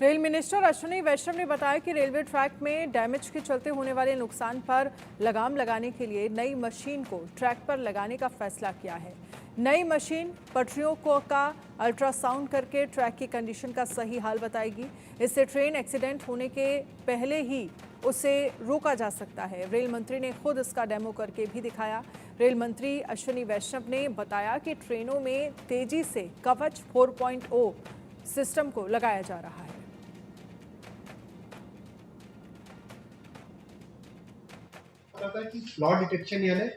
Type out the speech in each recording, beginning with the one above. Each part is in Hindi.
रेल मिनिस्टर अश्विनी वैष्णव ने बताया कि रेलवे ट्रैक में डैमेज के चलते होने वाले नुकसान पर लगाम लगाने के लिए नई मशीन को ट्रैक पर लगाने का फैसला किया है। नई मशीन पटरियों का अल्ट्रासाउंड करके ट्रैक की कंडीशन का सही हाल बताएगी। इससे ट्रेन एक्सीडेंट होने के पहले ही उसे रोका जा सकता है। रेल मंत्री ने खुद इसका डेमो करके भी दिखाया। रेल मंत्री अश्विनी वैष्णव ने बताया कि ट्रेनों में तेजी से कवच 4.0 सिस्टम को लगाया जा रहा है। कि फ्लॉ डिटेक्शन यानी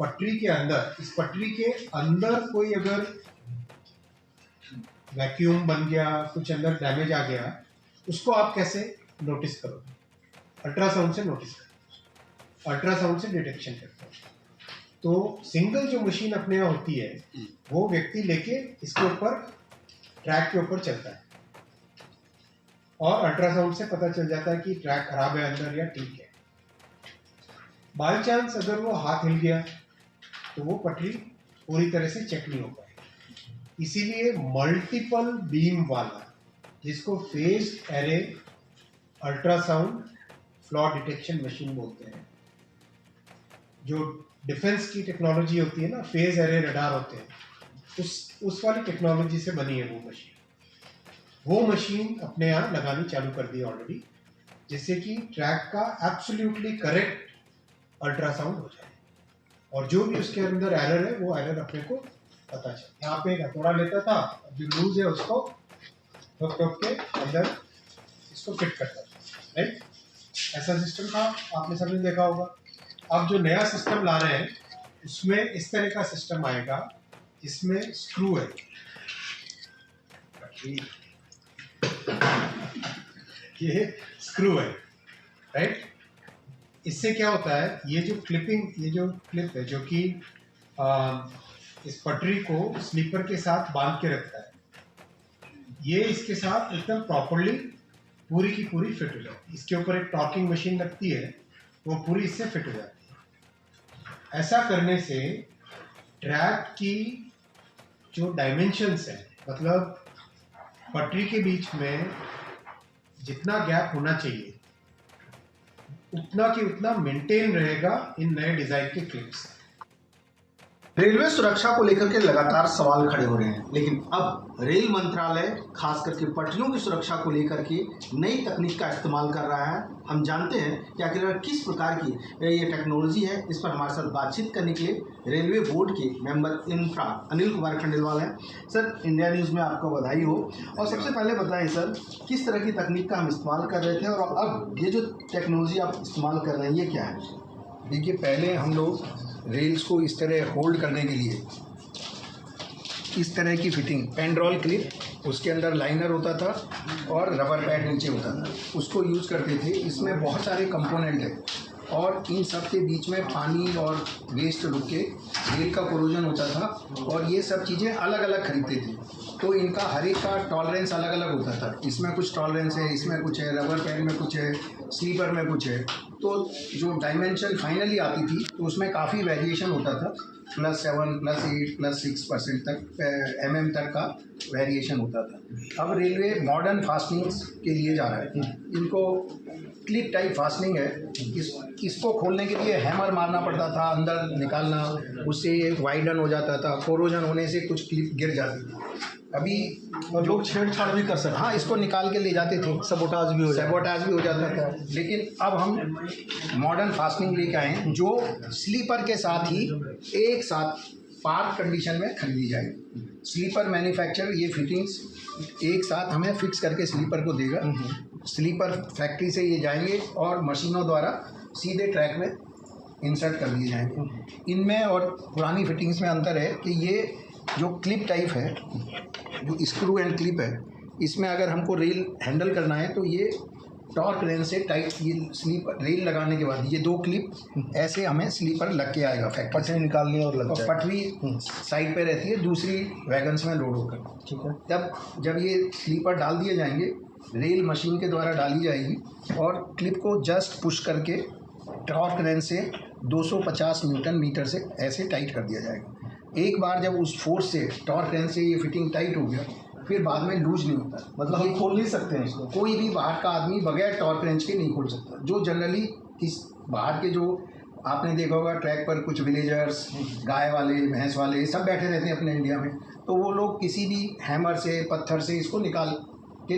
पटरी के अंदर, इस पटरी के अंदर कोई अगर वैक्यूम बन गया, कुछ अंदर डैमेज आ गया, उसको आप कैसे नोटिस करोगे? अल्ट्रासाउंड से नोटिस करोगे, अल्ट्रासाउंड से डिटेक्शन करते हो। तो सिंगल जो मशीन अपने यहाँ होती है वो व्यक्ति लेके इसके ऊपर ट्रैक के ऊपर चलता है और अल्ट्रासाउंड से पता चल जाता है कि ट्रैक खराब है अंदर या ठीक है। बाई चांस अगर वो हाथ हिल गया तो वो पटरी पूरी तरह से चेक नहीं हो पाएगी। इसीलिए मल्टीपल बीम वाला, जिसको phase array ultrasound flaw detection machine बोलते हैं, जो डिफेंस की टेक्नोलॉजी होती है ना, फेज एरे रडार होते हैं, उस वाली टेक्नोलॉजी से बनी है वो मशीन। वो मशीन अपने यहाँ लगानी चालू कर दी ऑलरेडी, जिससे कि ट्रैक का एब्सोल्युटली करेक्ट अल्ट्रासाउंड हो जाए और जो भी उसके अंदर एरर है वो एरर अपने को पता चले। यहाँ पे एक हथौड़ा लेता था, जो लूज है उसको ठोक ठोक के अंदर इसको फिट करता था, राइट? ऐसा सिस्टम था, आपने सबने देखा होगा। अब जो नया सिस्टम ला रहे हैं उसमें इस तरह का सिस्टम आएगा जिसमें स्क्रू है, ये स्क्रू है, राइट? इससे क्या होता है, ये जो क्लिप है जो कि इस पटरी को स्लीपर के साथ बांध के रखता है, ये इसके साथ एकदम प्रॉपरली पूरी की पूरी फिट हो जाती है। इसके ऊपर एक टॉर्किंग मशीन लगती है, वो पूरी इससे फिट हो जाती है। ऐसा करने से ट्रैक की जो डायमेंशंस है, मतलब पटरी के बीच में जितना गैप होना चाहिए उतना की उतना मेंटेन रहेगा इन नए डिजाइन के क्लिप्स। रेलवे सुरक्षा को लेकर के लगातार सवाल खड़े हो रहे हैं, लेकिन अब रेल मंत्रालय खास करके पटरियों की सुरक्षा को लेकर के नई तकनीक का इस्तेमाल कर रहा है। हम जानते हैं कि आखिर किस प्रकार की ये टेक्नोलॉजी है। इस पर हमारे साथ बातचीत करने के लिए रेलवे बोर्ड के मेंबर इंफ्रा अनिल कुमार खंडेलवाल हैं। सर, इंडिया न्यूज़ में आपको बधाई हो। और सबसे पहले बताएं सर, किस तरह की तकनीक का हम इस्तेमाल कर रहे थे और अब ये जो टेक्नोलॉजी आप इस्तेमाल कर रहे हैं ये क्या है? देखिए, पहले हम लोग रेल्स को इस तरह होल्ड करने के लिए इस तरह की फिटिंग, पेंड्रॉल क्लिप, उसके अंदर लाइनर होता था और रबर पैड नीचे होता था, उसको यूज़ करते थे। इसमें बहुत सारे कंपोनेंट हैं और इन सब के बीच में पानी और वेस्ट रुक के रेल का कोरोजन होता था और ये सब चीज़ें अलग अलग खरीदते थे। तो इनका हर एक का टॉलरेंस अलग अलग होता था। इसमें कुछ टॉलरेंस है, इसमें कुछ है, रबर पैड में कुछ है, स्लीपर में कुछ है। तो जो डायमेंशन फाइनली आती थी तो उसमें काफ़ी वेरिएशन होता था, +7, +8, +6% तक mm तक का वेरिएशन होता था। अब रेलवे मॉडर्न फास्टनिंग्स के लिए जा रहा है। इनको क्लिप टाइप फास्टनिंग है। इसको खोलने के लिए हैमर मारना पड़ता था, अंदर निकालना, उससे एक वाइडन हो जाता था, कोरोजन होने से कुछ क्लिप गिर जाती थी। अभी लोग छेड़छाड़ भी कर सकते, हाँ, इसको निकाल के ले जाते थे, सबोटाज भी हो जाता था। लेकिन अब हम मॉडर्न फास्टनिंग लेके आए हैं जो स्लीपर के साथ ही एक साथ पार्क कंडीशन में खरीदी जाएगी। स्लीपर मैन्युफैक्चरर ये फिटिंग्स एक साथ हमें फिक्स करके स्लीपर को देगा। स्लीपर फैक्ट्री से ये जाएंगे और मशीनों द्वारा सीधे ट्रैक में इंसर्ट कर दिए जाएंगे। इनमें और पुरानी फिटिंग्स में अंतर है कि ये जो क्लिप टाइप है, जो स्क्रू एंड क्लिप है, इसमें अगर हमको रेल हैंडल करना है तो ये टॉर्क रेन से टाइट, ये स्लीपर रेल लगाने के बाद ये 2 क्लिप ऐसे हमें स्लीपर लग के आएगा। फैक्ट्री पटरी निकालनी और लग जाएगा। पटरी साइड पे रहती है, दूसरी वैगन्स में लोड होकर, ठीक है। तब जब ये स्लीपर डाल दिए जाएंगे, रेल मशीन के द्वारा डाली जाएगी और क्लिप को जस्ट पुश करके टॉर्क रेन से 250 न्यूटन मीटर से ऐसे टाइट कर दिया जाएगा। एक बार जब उस फोर्स से, टॉर्क रेन से ये फिटिंग टाइट हो गया, फिर बाद में लूज नहीं होता। मतलब हम खोल नहीं सकते हैं इसको। कोई भी बाहर का आदमी बगैर टॉर्क रेंच के नहीं खोल सकता। जो जनरली इस बाहर के जो आपने देखा होगा ट्रैक पर कुछ विलेजर्स, गाय वाले, भैंस वाले सब बैठे रहते हैं अपने इंडिया में, तो वो लोग किसी भी हैमर से, पत्थर से इसको निकाल के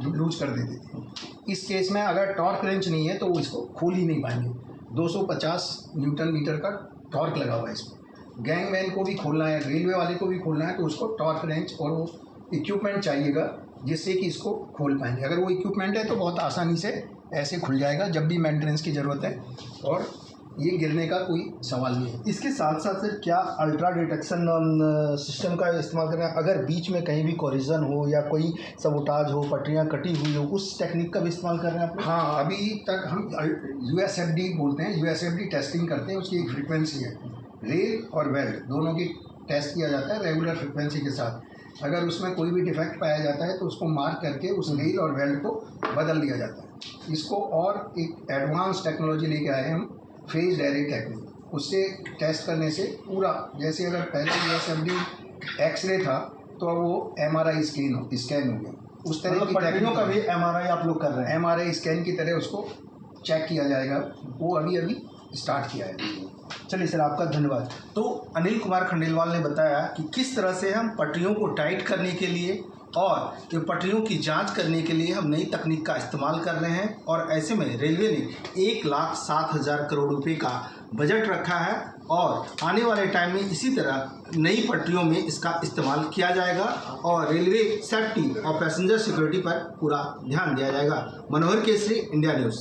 लूज कर देते थे। इस केस में अगर टॉर्क रेंच नहीं है तो वो इसको खोल ही नहीं पाएंगे। 250 न्यूटन मीटर का टॉर्क लगा हुआ है इसमें। गैंगमैन को भी खोलना है, रेलवे वाले को भी खोलना है, तो उसको टॉर्क रेंच और वो इक्विपमेंट चाहिएगा जिससे कि इसको खोल पाएंगे। अगर वो इक्विपमेंट है तो बहुत आसानी से ऐसे खुल जाएगा जब भी मेंटेनेंस की ज़रूरत है, और ये गिरने का कोई सवाल नहीं है। इसके साथ साथ सर क्या अल्ट्रा डिटेक्शन सिस्टम का इस्तेमाल करें? अगर बीच में कहीं भी कोरिजन हो या कोई सबोटाज हो, पटरियां कटी हुई हो, उस टेक्निक का भी इस्तेमाल कर रहे हैं आप लोग? हाँ, अभी तक हम USFD बोलते हैं, USFD टेस्टिंग करते हैं। उसकी एक फ्रिक्वेंसी है, रेल और वेल्ड दोनों की टेस्ट किया जाता है रेगुलर फ्रिक्वेंसी के साथ। अगर उसमें कोई भी डिफेक्ट पाया जाता है तो उसको मार्क करके उस रेल और वेल्ड को बदल दिया जाता है। इसको और एक एडवांस टेक्नोलॉजी लेके आए हैं हम, फेज एरे टेक्निक। उससे टेस्ट करने से पूरा, जैसे अगर पहले USFD एक्सरे था तो अब वो MRI स्कैन हो गया, उस तरह की पटरियों का भी MRI आप लोग कर रहे हैं? MRI स्कैन की तरह उसको चेक किया जाएगा। वो अभी स्टार्ट किया है। चलिए सर, आपका धन्यवाद। तो अनिल कुमार खंडेलवाल ने बताया कि किस तरह से हम पटरियों को टाइट करने के लिए और ये पटरियों की जांच करने के लिए हम नई तकनीक का इस्तेमाल कर रहे हैं, और ऐसे में रेलवे ने 1,07,000 करोड़ रुपए का बजट रखा है, और आने वाले टाइम में इसी तरह नई पटरियों में इसका इस्तेमाल किया जाएगा और रेलवे सेफ्टी और पैसेंजर सिक्योरिटी पर पूरा ध्यान दिया जाएगा। मनोहर केसरी, इंडिया न्यूज़।